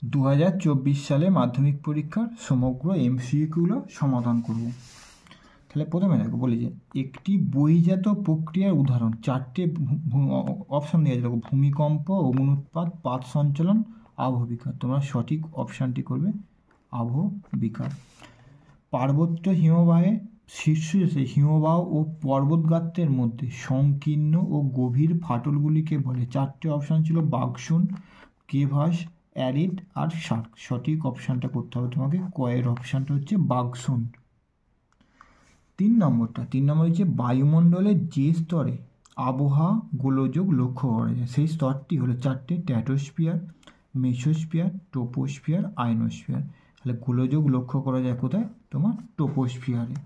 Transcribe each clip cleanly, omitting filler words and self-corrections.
2024 সালে মাধ্যমিক পরীক্ষার সমগ্র এমসিকিউগুলো সমাধান করব। তাহলে প্রথমে দেখো বলি যে একটি বহিজাত প্রক্রিয়ার উদাহরণ, চারটে অপশান দিয়ে দেখো: ভূমিকম্প, অগ্নুৎপাত, পাত সঞ্চালন, আবহবিকার। তোমরা সঠিক অপশানটি করবে আবহবিকার। পার্বত্য হিমবাহে শীর্ষদেশে হিমবাহ ও পর্বতগাত্রের মধ্যে সংকীর্ণ ও গভীর ফাটলগুলিকে বলে। চারটে অপশান ছিল: বাকসুন, কেভাস, অ্যারিড আর শার্ক। সঠিক অপশানটা করতে হবে তোমাকে, কয়ের অপশানটা হচ্ছে বাকসুন। 3 নম্বর হচ্ছে বায়ুমণ্ডলের যে স্তরে আবহাওয়া গোলযোগ লক্ষ্য করা যায় সেই স্তরটি হলো চারটে: স্ট্র্যাটোস্ফিয়ার, মেসোস্ফিয়ার, ট্রপোস্ফিয়ার, আয়নোস্ফিয়ার। তাহলে গোলযোগ লক্ষ্য করা যায় কোথায়? তোমার ট্রপোস্ফিয়ারে।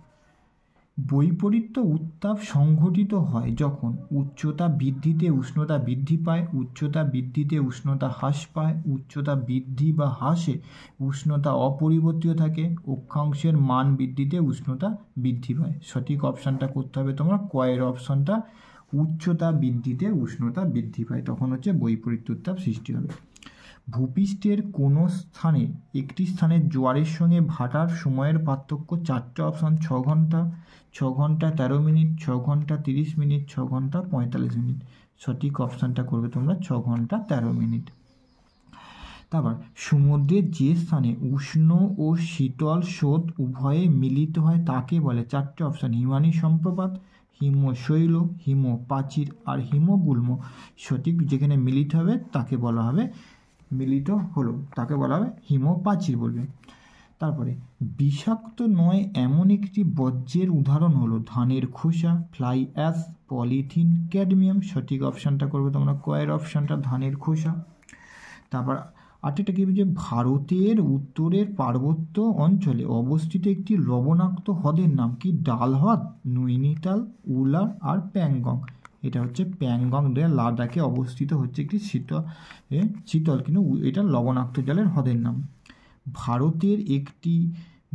বৈপরীত্য উত্তাপ সংঘটিত হয় যখন উচ্চতা বৃদ্ধিতে উষ্ণতা বৃদ্ধি পায়, উচ্চতা বৃদ্ধিতে উষ্ণতা হ্রাস পায়, উচ্চতা বৃদ্ধি বা হ্রাসে উষ্ণতা অপরিবর্তিত থাকে, অক্ষাংশের মান বৃদ্ধিতে উষ্ণতা বৃদ্ধি পায়। সঠিক অপশানটা করতে হবে তোমার কয়ের অপশানটা, উচ্চতা বৃদ্ধিতে উষ্ণতা বৃদ্ধি পায়, তখন হচ্ছে বৈপরীত্য উত্তাপ সৃষ্টি হবে। ভূপৃষ্ঠের কোনো স্থানে একটি স্থানের জোয়ারের সঙ্গে ভাটার সময়ের পার্থক্য চারটে অপশান: 6 ঘন্টা, 6 ঘন্টা 13 মিনিট, 6 ঘন্টা 30 মিনিট, 6 ঘন্টা 45 মিনিট। সঠিক অপশানটা করবে তোমরা 6 ঘন্টা 13 মিনিট। তারপর সমুদ্রের যে স্থানে উষ্ণ ও শীতল স্রোত উভয়ে মিলিত হয় তাকে বলে। চারটে অপশান: হিমানী সম্প্রপাত, হিমশৈল, হিমপ্রাচীর আর হিমগুল্ম। সঠিক যেখানে মিলিত হবে তাকে বলা হবে তাকে বলা হবে হিমপ্রাচীর বলবে। তারপরে বিষাক্ত নয় এমন একটি বর্জ্যের উদাহরণ হলো ধানের খোসা, ফ্লাই অ্যাশ, পলিথিন, ক্যাডমিয়াম। সঠিক অপশানটা করবে তোমরা কয়ের অপশানটা, ধানের খোসা। তারপর আরেকটা কি যে ভারতের উত্তরের পার্বত্য অঞ্চলে অবস্থিত একটি লবণাক্ত হ্রদের নাম কি? ডাল হ্রদ, নৈনিতাল, উলার আর প্যাংগং। এটা হচ্ছে প্যাংগং, লাদাখে অবস্থিত হচ্ছে একটি শীতল কিন্তু এটা লবণাক্ত জলের হ্রদের নাম। ভারতের একটি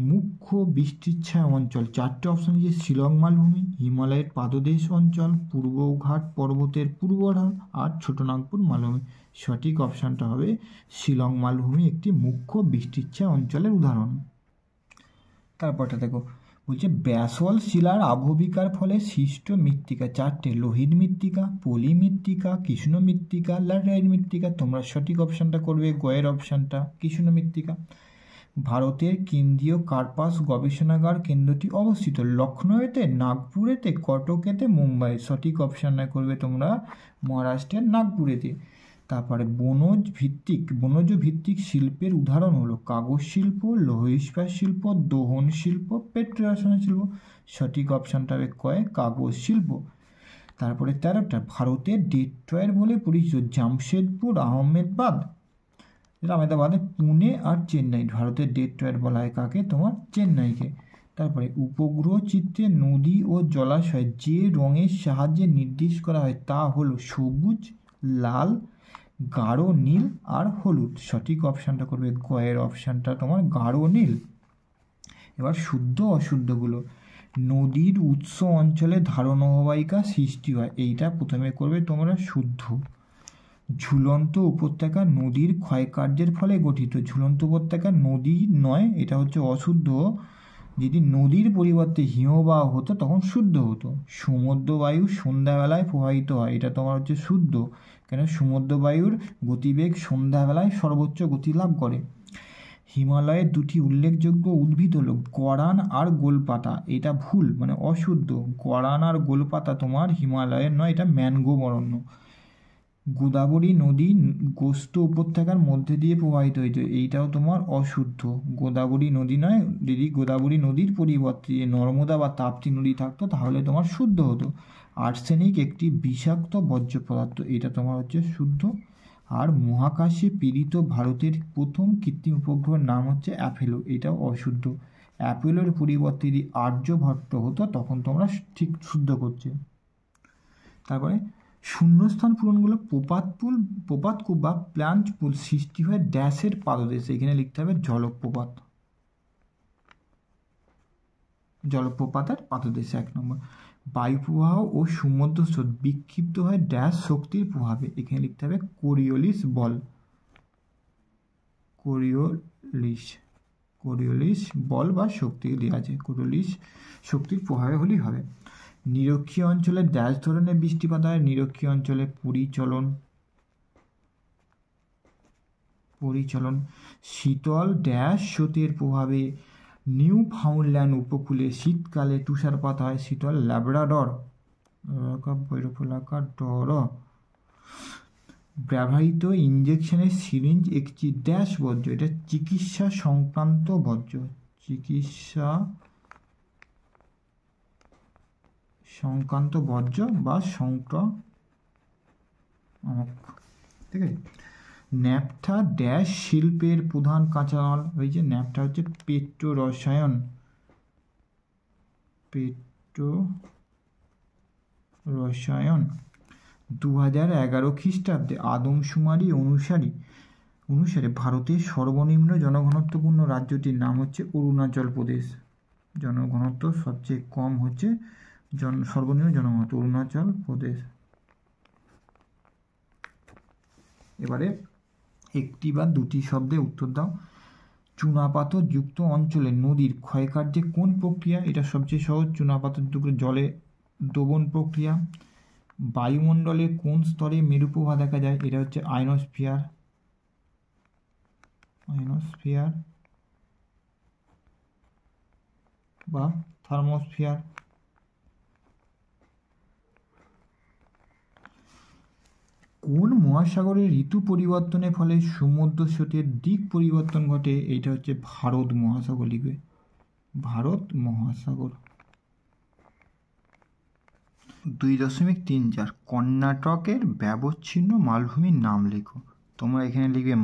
মুখ্য বৃষ্টিচ্ছায়া অঞ্চল, চারটে অপশান যে শিলং মালভূমি, হিমালয়ের পাদদেশ অঞ্চল, পূর্বঘাট পর্বতের পূর্বঢাল আর ছোটনাগপুর মালভূমি। সঠিক অপশানটা হবে শিলং মালভূমি একটি মুখ্য বৃষ্টিচ্ছায়া অঞ্চলের উদাহরণ। তারপরটা দেখো বলছে ব্যাসল্ট শিলার আবহবিকার ফলে সৃষ্ট মৃত্তিকা চারটে: লোহিত মৃত্তিকা, পলি মৃত্তিকা, কৃষ্ণ মৃত্তিকা, ল্যাটেরাইট মৃত্তিকা। তোমরা সঠিক অপশানটা করবে গয়ের অপশানটা, কৃষ্ণ মৃত্তিকা। ভারতের কেন্দ্রীয় কার্পাস গবেষণাগার কেন্দ্রটি অবস্থিত লখনৌতে, নাগপুরেতে, কটকেতে, মুম্বাই। সঠিক অপশানটা করবে তোমরা মহারাষ্ট্রের নাগপুরেতে। তারপরে বনজ ভিত্তিক শিল্পের উদাহরণ হলো কাগজ শিল্প, লৌহ ইস্পাত শিল্প, দোহন শিল্প, পেট্রোরসায়ন শিল্প। সঠিক অপশানটা হবে কয়, কাগজ শিল্প। তারপরে 13টা ভারতের ডেট্রয়েট বলে পরিচিত জামশেদপুর, আহমেদাবাদে, পুনে আর চেন্নাই। ভারতের ডেট্রয়েট বলা হয় কাকে? তোমার চেন্নাইকে। তারপরে উপগ্রহ চিত্রে নদী ও জলাশয় যে রঙের সাহায্যে নির্দেশ করা হয় তা হলো সবুজ, লাল, গাঢ় নীল আর হলুদ। সঠিক অপশানটা করবে গয়ের অপশানটা তোমার গাঢ় নীল। এবার শুদ্ধ অশুদ্ধগুলো: নদীর উৎস অঞ্চলে ধারণ অববাহিকা সৃষ্টি হয়, এইটা প্রথমে করবে তোমরা শুদ্ধ। ঝুলন্ত উপত্যকা নদীর ক্ষয়কার্যের ফলে গঠিত। ঝুলন্ত উপত্যকা নদী নয়, এটা হচ্ছে অশুদ্ধ। যদি নদীর পরিবর্তে হিমবাহ হতো তখন শুদ্ধ হতো। সমুদ্রবায়ু সন্ধ্যাবেলায় প্রবাহিত হয়, এটা তোমার হচ্ছে শুদ্ধ, কেন সমুদ্রবায়ুর গতিবেগ সন্ধ্যাবেলায় সর্বোচ্চ গতি লাভ করে। হিমালয়ের দুটি উল্লেখযোগ্য উদ্ভিদ হলো গরান আর গোলপাতা, এটা ভুল, মানে অশুদ্ধ। গরান আর গোলপাতা তোমার হিমালয়ের নয়, এটা ম্যানগ্রোভ অরণ্য। গোদাবরী নদী গোস্ত উপত্যকার মধ্যে দিয়ে প্রবাহিত হয়েছে, এইটাও তোমার অশুদ্ধ। গোদাবরী নদী নয়, যদি গোদাবরী নদীর পরিবর্তে নর্মদা বা তাপ্তি নদী থাকতো তাহলে তোমার শুদ্ধ হতো। আর্সেনিক একটি বিষাক্ত বর্জ্য পদার্থ, এটা তোমার হচ্ছে শুদ্ধ। আর মহাকাশে প্রেরিত ভারতের প্রথম কৃত্রিম উপগ্রহের নাম হচ্ছে অ্যাপোলো, এটাও অশুদ্ধ। অ্যাপোলোর পরিবর্তে যদি আর্যভট্ট হতো তখন তোমরা ঠিক শুদ্ধ করছে। তারপরে শূন্যস্থান পূরণগুলো: প্রপাতকূপ বা প্লাঞ্চ পুল সৃষ্টি হয় ড্যাশের পাদদেশে, এখানে লিখতে হবে জলপ্রপাতের পাদদেশে। 1 নম্বর। বায়ুপ্রবাহ ও সমুদ্র স্রোত বিক্ষিপ্ত হয় ড্যাশ শক্তির প্রভাবে, এখানে লিখতে হবে কোরিওলিস বল। কোরিওলিস বল বা শক্তি দেওয়া আছে, কোরিওলিস শক্তির প্রভাবে হলেই হবে। নিরক্ষীয় অঞ্চলে ড্যাশ ধরনের বৃষ্টিপাত হয়, নিরক্ষীয় অঞ্চলে পরিচলন। শীতল ড্যাশ স্রোতের প্রভাবে নিউ ফাউন্ডল্যান্ড উপকূলে শীতকালে তুষারপাত হয়, শীতল ল্যাব্রাডর ব্যবহৃত ইঞ্জেকশনের সিরিঞ্জ একটি ড্যাশ বর্জ্য, এটা চিকিৎসা সংক্রান্ত বর্জ্য, বা সংক্রামক, ঠিক আছে। ন্যাপথা ড্যাশ শিল্পের প্রধান কাঁচামাল, ওই যে ন্যাপথা হচ্ছে পেট্রো রসায়ন 2011 খ্রিস্টাব্দে আদমশুমারি অনুসারে ভারতের সর্বনিম্ন জনঘনত্বপূর্ণ রাজ্যটির নাম হচ্ছে অরুণাচল প্রদেশ। জনঘনত্ব সবচেয়ে কম হচ্ছে সর্বনিম্ন জনঘনত্ব অরুণাচল প্রদেশ। এবারে একটি বা দুটি শব্দে উত্তর দাও। চুনাপাথর যুক্ত অঞ্চলে নদীর ক্ষয়কার্যে কোন প্রক্রিয়া? এটা সবচেয়ে সহজ, চুনাপাথর যুক্ত জলে দোবন প্রক্রিয়া। বায়ুমণ্ডলের কোন স্তরে মেরুপ্রভা দেখা যায়? এটা হচ্ছে আয়নোস্ফিয়ার বা থার্মোস্ফিয়ার। কোন মহাসাগরের ঋতু পরিবর্তনের ফলে সমুদ্র স্রোতের দিক পরিবর্তন ঘটে? এইটা হচ্ছে ভারত মহাসাগর, লিখবে ভারত মহাসাগর। 2.34 কর্ণাটকের ব্যবচ্ছিন্ন মালভূমির নাম লেখো। তোমরা এখানে লিখবে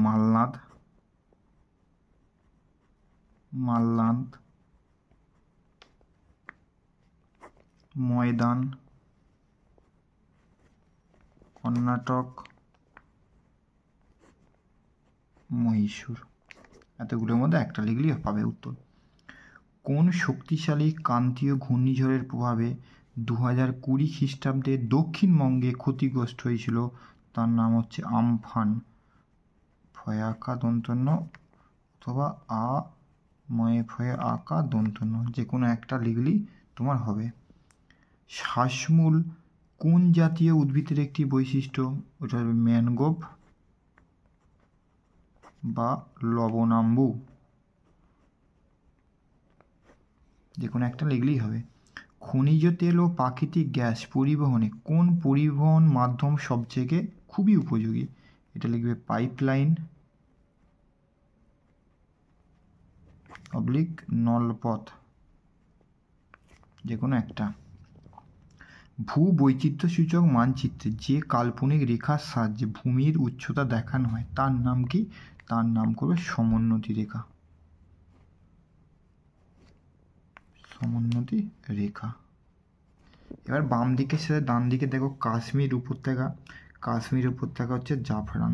মাল্লান্দ, ময়দান, কর্ণাটক, মহীশূর। এতগুলোর মধ্যে একটা লিখলেই পাবে উত্তর। কোন শক্তিশালী ক্রান্তীয় ঘূর্ণিঝড়ের প্রভাবে 2020 খ্রিস্টাব্দে দক্ষিণবঙ্গে ক্ষতিগ্রস্ত হয়েছিল? তার নাম হচ্ছে আমফান, ফয়াকা দন্তন্য অথবা ফয়ে আকা দন্তন্য, যে কোনো একটা লিখলেই তোমার হবে। শ্বাসমূল কোন জাতীয় উদ্ভিদের একটি বৈশিষ্ট্য? ওটা হবে ম্যানগ্রোভ বা লবণাম্বু, যে কোনো একটা লিখলেই হবে। খনিজ তেল ও প্রাকৃতিক গ্যাস পরিবহনে কোন পরিবহন মাধ্যম সবথেকে খুবই উপযোগী? এটা লিখবে পাইপলাইন নলপথ, যে কোনো একটা। ভূবৈচিত্র্যসূচক মানচিত্রে যে কাল্পনিক রেখার সাহায্যে ভূমির উচ্চতা দেখানো হয় তার নাম কি? তার নাম করবে সমোন্নতি রেখা, সমোন্নতি রেখা। এবার বাম দিকের সাথে ডান দিকে দেখো কাশ্মীর উপত্যকা হচ্ছে জাফরান।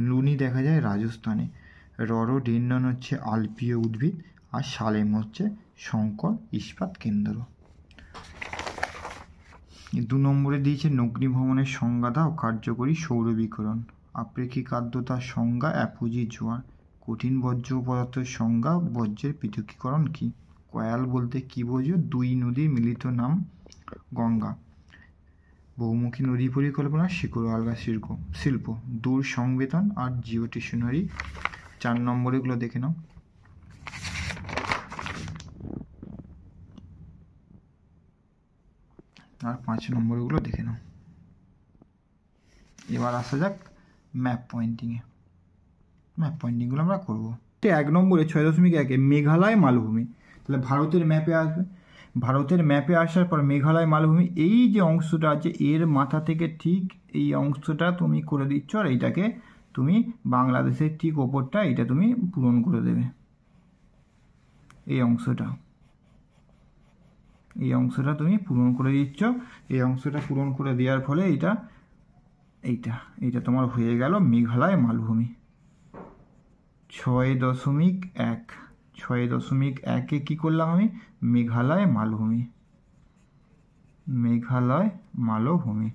লুনি দেখা যায় রাজস্থানে। রডোডেন্ড্রন হচ্ছে আলপীয় উদ্ভিদ, আর সালেম হচ্ছে শঙ্কর ইস্পাত কেন্দ্র। 2 নম্বরে দিয়েছে অগ্নিভবনের সংজ্ঞা দাও। কার্যকরী সৌরবিকিরণ। আপেক্ষিক আর্দ্রতার সংজ্ঞা অ্যাপোজি জোয়ার। কঠিন বর্জ্য পদার্থের সংজ্ঞা বর্জ্যের পৃথকীকরণ কি? কয়াল বলতে কি বোঝো? 2 নদীর মিলিত নাম গঙ্গা। বহুমুখী নদী পরিকল্পনা শিকড় আলগা শিল্প। দূর সংবেদন আর জিওস্টেশনারি। 4 নম্বরগুলো দেখে নাও। আর 5 নম্বরগুলো দেখে নাও। এবার আসা যাক ম্যাপ পয়েন্টিংগুলো আমরা করবো। 1 নম্বরে 6.1 মেঘালয় মালভূমি। তাহলে ভারতের ম্যাপে আসার পর মেঘালয় মালভূমি, এই যে অংশটা আছে এর মাথা থেকে ঠিক এই অংশটা তুমি করে দিচ্ছ, আর এইটাকে তুমি বাংলাদেশের ঠিক ওপরটা এটা তুমি পূরণ করে দেবে। এই অংশটা তুমি পূরণ করে দিচ্ছ। এই অংশটা পূরণ করে দেওয়ার ফলে এইটা তোমার হয়ে গেল মেঘালয় মালভূমি। 6.1 কি করলাম আমি? মেঘালয় মালভূমি।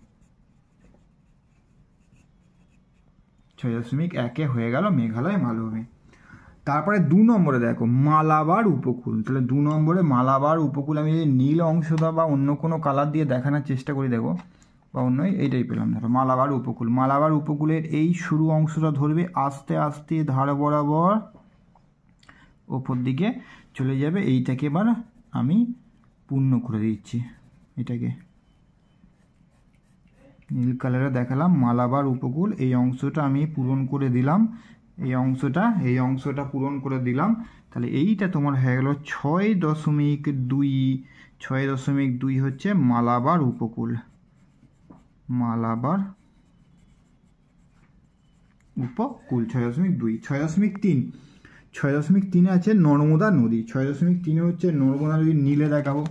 6.1 হয়ে গেল মেঘালয় মালভূমি। তারপরে 2 নম্বরে দেখো মালাবার উপকূল। তাহলে 2 নম্বরে মালাবার উপকূল আমি যদি নীল অংশটা বা অন্য কোনো কালার দিয়ে দেখানোর চেষ্টা করি দেখো, বা অন্য এইটাই পেলাম। ধরো মালাবার উপকূল, মালাবার উপকূলের এই শুরু অংশটা ধরবে, আস্তে আস্তে ধার বরাবর ওপর দিকে চলে যাবে। এইটাকে এবার আমি পূর্ণ করে দিচ্ছি, এটাকে নীল কালারে দেখালাম মালাবার উপকূল। এই অংশটা আমি পূরণ করে দিলাম, এই অংশটা পূরণ করে দিলাম। তাহলে এইটা তোমার হয়ে গেল 6.2। 6.2 হচ্ছে মালাবার উপকূল। মালাবার উপকূল 6.2। 6.3, 6.3 আছে নর্মদা নদী। 6.3 হচ্ছে নর্মদা নদী। নীলে দেখাবো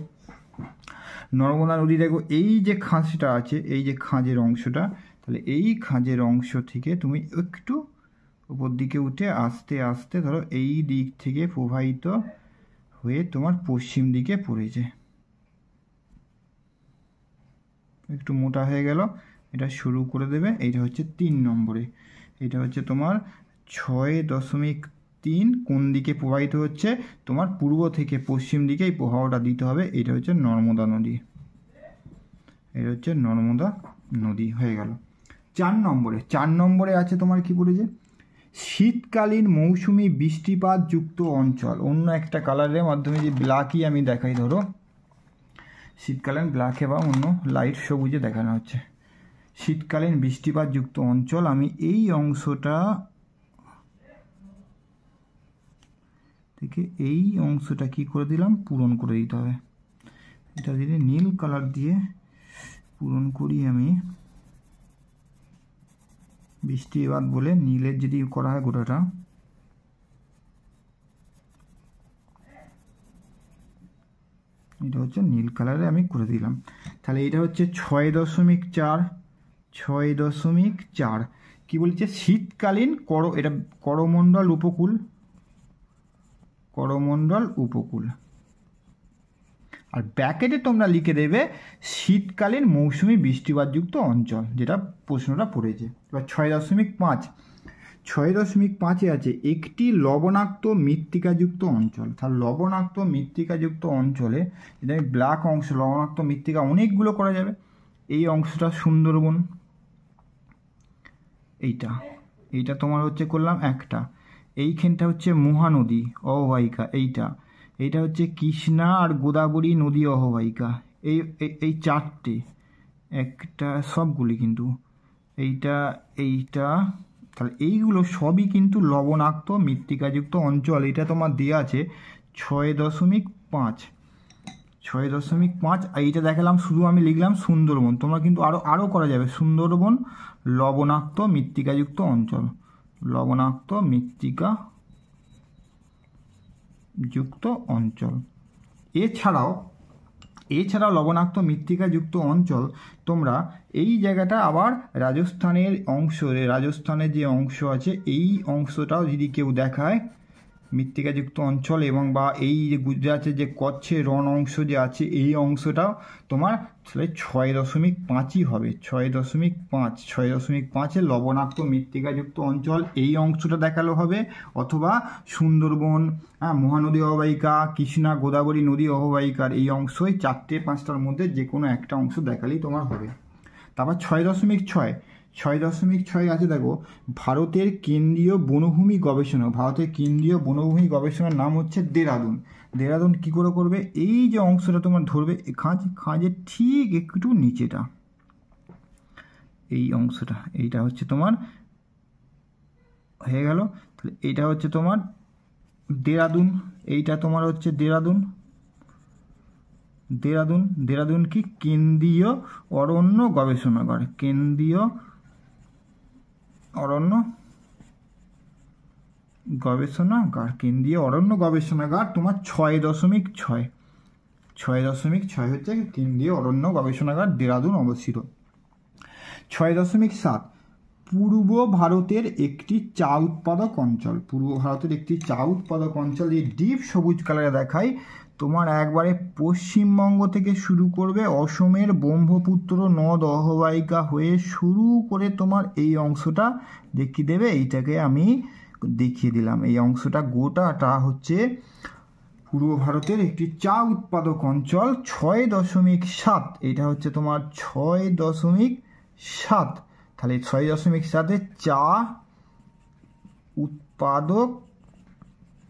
নর্মদা নদী। দেখো এই যে খাঁজটা আছে, এই যে খাঁজের অংশটা, তাহলে এই খাঁজের অংশ থেকে তুমি একটু উপর দিকে উঠে আস্তে আস্তে ধরো এই দিক থেকে প্রবাহিত হয়ে তোমার পশ্চিম দিকে পড়েছে, একটু মোটা হয়ে গেল, এটা শুরু করে দেবে। এইটা হচ্ছে 3 নম্বরে। এটা হচ্ছে তোমার 6.3 কোন দিকে প্রবাহিত হচ্ছে, তোমার পূর্ব থেকে পশ্চিম দিকে এই প্রবাহটা দিতে হবে। এটা হচ্ছে নর্মদা নদী, এটা হচ্ছে নর্মদা নদী হয়ে গেল। 4 নম্বরে আছে তোমার কি পড়েছে, শীতকালীন মৌসুমি বৃষ্টিপাত যুক্ত অঞ্চল। অন্য একটা কালারের মাধ্যমে যে ব্ল্যাকই আমি দেখাই, ধরো শীতকালীন ব্ল্যাকে বা অন্য লাইট সবুজে দেখানো হচ্ছে। শীতকালীন বৃষ্টিপাত যুক্ত অঞ্চল, আমি এই অংশটা থেকে এই অংশটা কি করে দিলাম, পূরণ করে দিতে হবে। এটা যদি নীল কালার দিয়ে পূরণ করি আমি, বৃষ্টিপাত বলে নীলের যদি করা হয় গোটাটা, এটা হচ্ছে নীল কালারে আমি করে দিলাম। তাহলে এটা হচ্ছে 6.4। 6.4 কি বলছে, শীতকালীন এটা করমণ্ডল উপকূল, করমণ্ডল উপকূল। আর ব্র্যাকেটে তোমরা লিখে দেবে শীতকালীন মৌসুমি বৃষ্টিপাতযুক্ত অঞ্চল, যেটা প্রশ্নটা পড়েছে। এবার 6.5। 6.5 আছে একটি লবণাক্ত মৃত্তিকাযুক্ত অঞ্চল। তাহলে লবণাক্ত মৃত্তিকাযুক্ত অঞ্চলে যদি আমি ব্ল্যাক অংশ, লবণাক্ত মৃত্তিকা অনেকগুলো করা যাবে। এই অংশটা সুন্দরবন, এইটা তোমার হচ্ছে করলাম একটা। এইখানটা হচ্ছে মহানদী অববাহিকা, এইটা হচ্ছে কৃষ্ণা আর গোদাবরী নদী অববাহিকা। এই 4টে, একটা সবগুলি কিন্তু এইটা তাহলে এইগুলো সবই কিন্তু লবণাক্ত মৃত্তিকাযুক্ত অঞ্চল। এটা তোমার দেওয়া আছে 6.5। 6.5 এইটা দেখালাম, শুধু আমি লিখলাম সুন্দরবন। তোমরা কিন্তু আরও করা যাবে, সুন্দরবন লবণাক্ত মৃত্তিকাযুক্ত অঞ্চল, লবণাক্ত মৃত্তিকা যুক্ত অঞ্চল। এছাড়াও লবণাক্ত মৃত্তিকাযুক্ত অঞ্চল তোমরা এই জায়গাটা আবার রাজস্থানের যে অংশ আছে, এই অংশটাও যদি কেউ দেখায় মৃত্তিকাযুক্ত অঞ্চল, এবং বা এই যে গুজরাটের যে কচ্ছের রণ অংশ যে আছে, এই অংশটাও তোমার 6.5ই হবে। 6.5 লবণাক্ত মৃত্তিকাযুক্ত অঞ্চল, এই অংশটা দেখালো হবে। অথবা সুন্দরবন, মহানদী অববাহিকা, কৃষ্ণা গোদাবরী নদী অববাহিকার এই অংশই 4-5টার মধ্যে যে কোনো একটা অংশ দেখালেই তোমার হবে। তারপর 6.6 আছে দেখো ভারতের কেন্দ্রীয় বনভূমি গবেষণা। ভারতের কেন্দ্রীয় বনভূমি গবেষণার নাম হচ্ছে দেরাদুন। দেরাদুন কী করে করবে, এই যে অংশটা তোমার ধরবে খাঁজের ঠিক একটু নিচেটা, এই অংশটা, এইটা হচ্ছে তোমার হয়ে গেল। তাহলে এইটা হচ্ছে তোমার দেরাদুন, এইটা তোমার হচ্ছে দেরাদুন কি কেন্দ্রীয় অরণ্য গবেষণাগার, কেন্দ্রীয় অরণ্য গবেষণাগার তোমার 6.6 হচ্ছে কেন্দ্রীয় অরণ্য গবেষণাগার, দেরাদুন অবস্থিত। 6.7 পূর্ব ভারতের একটি চা উৎপাদক অঞ্চল। পূর্ব ভারতের একটি চা উৎপাদক অঞ্চল, এই ডিপ সবুজ কালারে দেখায়, তোমার একবারে পশ্চিমবঙ্গ থেকে শুরু করবে, অসমের ব্রহ্মপুত্র নদ অববাহিকা হয়ে শুরু করে তোমার এই অংশটা দেখিয়ে দেবে। এইটাকে আমি দেখিয়ে দিলাম। এই অংশটা গোটাটা হচ্ছে পূর্ব ভারতের একটি চা উৎপাদক অঞ্চল। 6.7, এটা হচ্ছে তোমার 6.7। তাহলে 6.7-এ চা উৎপাদক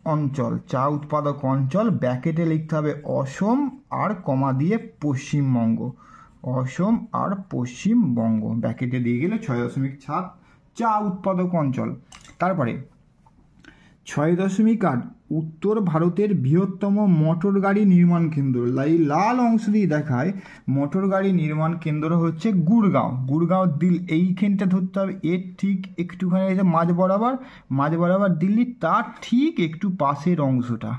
অঞ্চল, চা উৎপাদক অঞ্চল, ব্র্যাকেটে লিখতে হবে অসম আর কমা দিয়ে পশ্চিমবঙ্গ, অসম আর পশ্চিমবঙ্গ ব্র্যাকেটে দিয়ে গেলে 6.7 চা উৎপাদক অঞ্চল। তারপরে 6.8 উত্তর ভারতের বৃহত্তম মোটর গাড়ি নির্মাণ কেন্দ্র। এই লাল অংশ দিয়ে দেখায় মোটর গাড়ি নির্মাণ কেন্দ্র হচ্ছে গুড়গাঁও। গুড়গাঁও এইখানটা ধরতে হবে, এর ঠিক একটুখানি মাঝ বরাবর দিল্লি, তার ঠিক একটু পাশের অংশটা,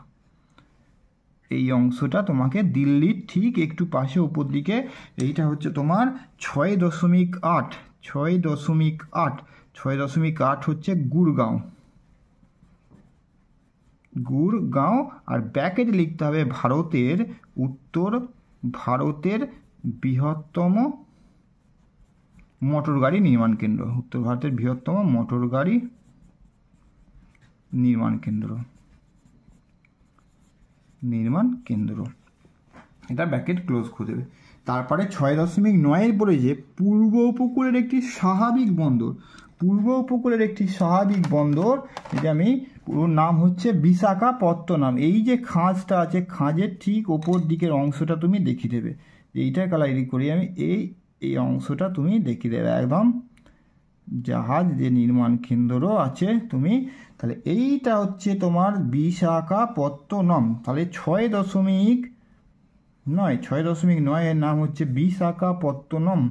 এই অংশটা তোমাকে দিল্লির ঠিক একটু পাশে উপর দিকে, এইটা হচ্ছে তোমার 6.8 হচ্ছে গুড়গাঁও। আর ব্র্যাকেটে লিখতে হবে ভারতের বৃহত্তম মোটর গাড়ি নির্মাণ কেন্দ্র, উত্তর ভারতের বৃহত্তম মোটর গাড়ি নির্মাণ কেন্দ্র, এটা ব্র্যাকেট ক্লোজ করে দেবে। তারপরে 6.9 বলে যে পূর্ব উপকূলের একটি স্বাভাবিক বন্দর, এটা আমি পুরো নাম হচ্ছে বিশাখাপত্তনম। এই যে খাঁজটা আছে, খাঁজের ঠিক ওপর দিকের অংশটা তুমি দেখিয়ে দেবে, এইটা কালারি করি আমি, এই অংশটা তুমি দেখিয়ে দেবে একদম, জাহাজ যে নির্মাণ কেন্দ্র আছে তুমি, তাহলে এইটা হচ্ছে তোমার বিশাখাপত্তনম। তাহলে 6.9 এর নাম হচ্ছে বিশাখাপত্তনম।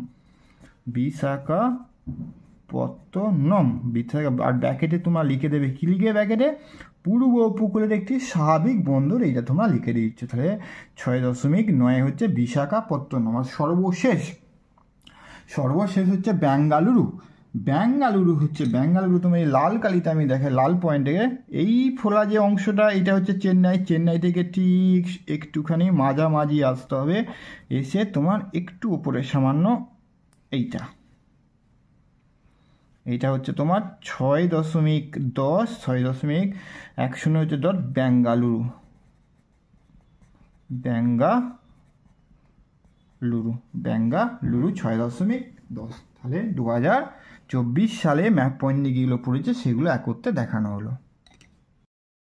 আর ব্র্যাকেটে তোমরা লিখে দেবে, কি লিখে ব্র্যাকেটে, পূর্ব উপকূলের একটি স্বাভাবিক বন্দর, এইটা তোমরা লিখে দিচ্ছ। তাহলে 6.9 হচ্ছে বিশাখাপত্তনম। আর সর্বশেষ হচ্ছে বেঙ্গালুরু। তোমার এই লাল কালিতে আমি দেখাই, লাল পয়েন্টে এই ফোলা যে অংশটা, এটা হচ্ছে চেন্নাই থেকে ঠিক একটুখানি মাঝামাঝি আসতে হবে, এসে তোমার একটু উপরে সামান্য এইটা হচ্ছে তোমার 6.10 হচ্ছে বেঙ্গালুরু। বেঙ্গালুরু 6.10। তাহলে 2024 সালে ম্যাপ পয়েন্ট যেগুলো পড়েছে সেগুলো একত্রে দেখানো হলো।